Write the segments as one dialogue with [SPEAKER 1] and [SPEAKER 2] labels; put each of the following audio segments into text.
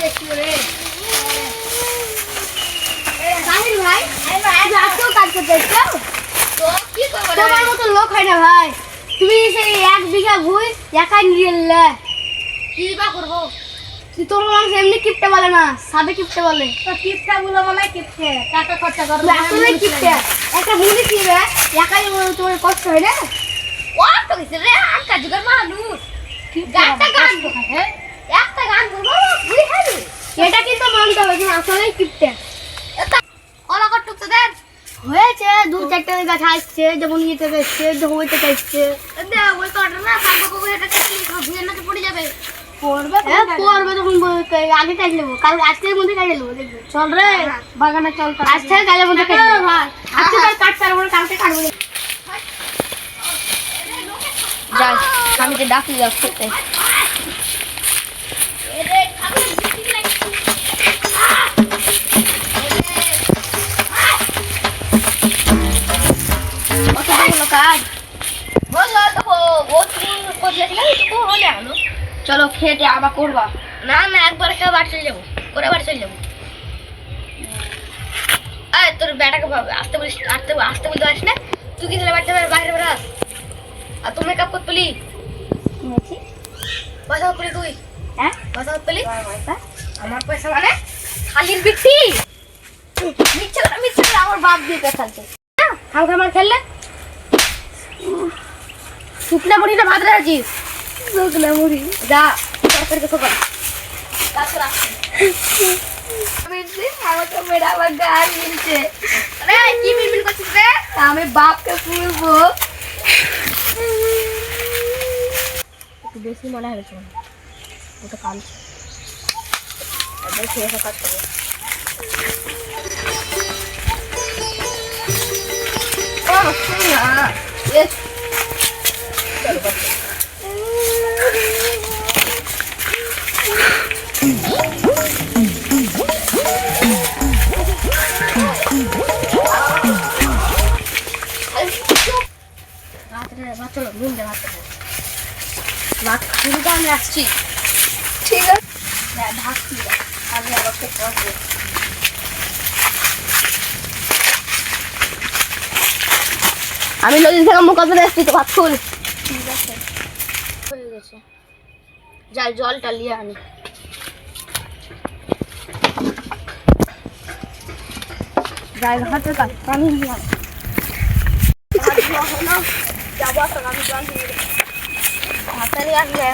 [SPEAKER 1] দেখছি রে সাহিল ভাই আজকেও কাজ করতে এসছো তো কি করবো তোমার মতো লোক হয় না ভাই তুমি সেই 1 বিঘা ভুই একাই নিয়ে এলে কি বা করবো তোমার মানুষ এমনি কিপটে বলে না সাবে কিপটে বলে তো কিপটা বলে বলে কিপটে টাকা খরচা করবে আসলে কিপটে একটা মুনি কি রে একাই তোমার কষ্ট হয় না ও তো কিছু রে আর কাজুগার মানুষ গাটা গান হ্যাঁ একটা গান বলবো ভুই খাবি এটা কিন্তু মানতে হবে তুমি আসলে কিপটে ওলা কত তো দেন হয়েছে 2-4টা গাছ আসছে যেমন নিতে যাচ্ছে হইতে চাইছে দে ওই কটা না পাবো এটা কি ভুইয়ের নাকি পড়ে যাবে পড়বে যখন আগে কাজ নেবো কাল আজকের মধ্যে কাজ নেবো দেখবো চল রে বাগানে চল আজকে কালের মধ্যে কাজ ভাই আজকে তার কাটতে পারবো না কালকে কাটবো যাই আমি যে ডাকি যাচ্ছি কাজ বললো তো বহুত করলে তো হলে আনো চলো খেতে আবার করবা না না একবার খেয়ে বাড়ি চলে যাবো করে বাড়ি চলে যাবো এই তোর বেটাকে আসতে বলিস আসতে বলতে পারিস না তুই কি ছেলে বাড়িতে বাইরে বেরাস আর তুমি মেকআপ করতে পেলি পয়সা পেলি তুই হ্যাঁ পয়সা পেলি আমার পয়সা মানে খালির বিক্রি মিথ্যে করে আমার বাপ দিয়ে পেছালছে হালকা আমার খেললে শুকনা মুড়িটা ভাত রাখিস শুকনা মুড়ি যা তরকারি দেখো কর আমাকে মেয়েরা আমার গান মিলছে আরে কি মিলমিল করছিস রে আমি বাপকে পুরবো একটু বেশি মনে হয়েছে ওটা কালছে বেশি এসে কাজ করবো ও না চলো ঘুম দে ভাত পুরোটা আমি আসছি ঠিক আছে ঢাকছি আমি আবার করবো আমি নদী থেকে মোকাবিলা আসছি তো ভাত ফুল ঠিক আছে হয়ে গেছে যাই জলটা নিয়ে আনি যাই হাতের কাজ পানি নিয়ে আনি যাবো আসলে আমি জল নিয়ে হাতে নিয়ে আসবে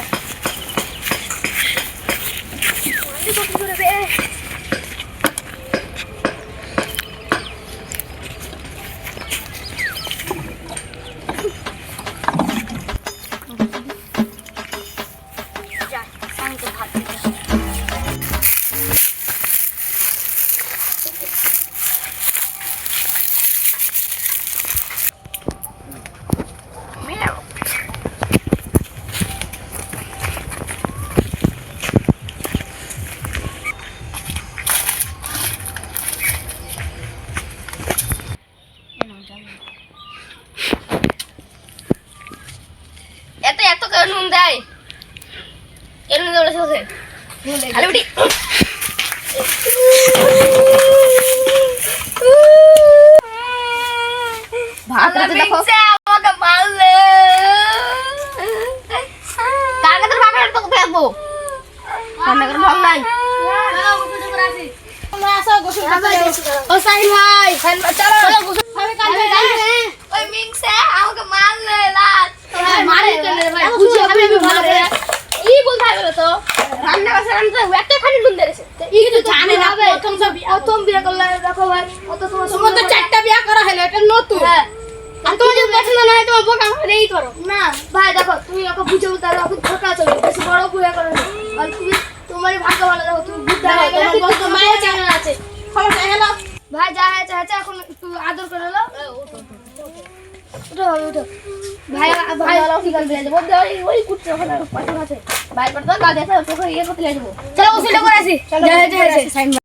[SPEAKER 1] নুন দেয় এর নুন দেওয়া আছে খালি উঠি ভাত রাতে দেখো আমাকে মারলে কার কাছে বাপের তো ফেলবো রান্না করে ভালো নাই আমরা আসো গোসল করতে ও সাইন ভাই চলো চলো গোসল হবে কাল ওই মিংসে আমাকে মারলে লাত মারে কেন ভাই বুঝি আমি মারে কি বলতে হবে তো রান্না বাসা রান্না একটা খালি নুন দেছে ই কিছু জানে না প্রথম বিয়ে করলে দেখো ভাই কত তোমার তো চারটা বিয়ে করা হলো এটা নতুন হ্যাঁ আর তোমার যদি পছন্দ না হয় তোমার বোকা হলেই করো না ভাই দেখো তুমি ওকে বুঝে তাহলে ওকে ধোকা চলবে বেশি বড় বিয়ে করো আর তুমি তোমারই ভাগ্য ভালো দেখো তুমি বুদ্ধি হয় তোমার তো মায়ের চ্যানেল আছে সমস্যা গেল ভাই যা আছে এখন একটু আদর করে নাও উঠো উঠো ভাই ভাই ঠিক আছে বলতে ওই কুটছে ওখানে পাশে আছে ভাই করতে কাজ আছে তোকে ইয়ে করতে লাগবো চলো ওসিটা করে আসি চলো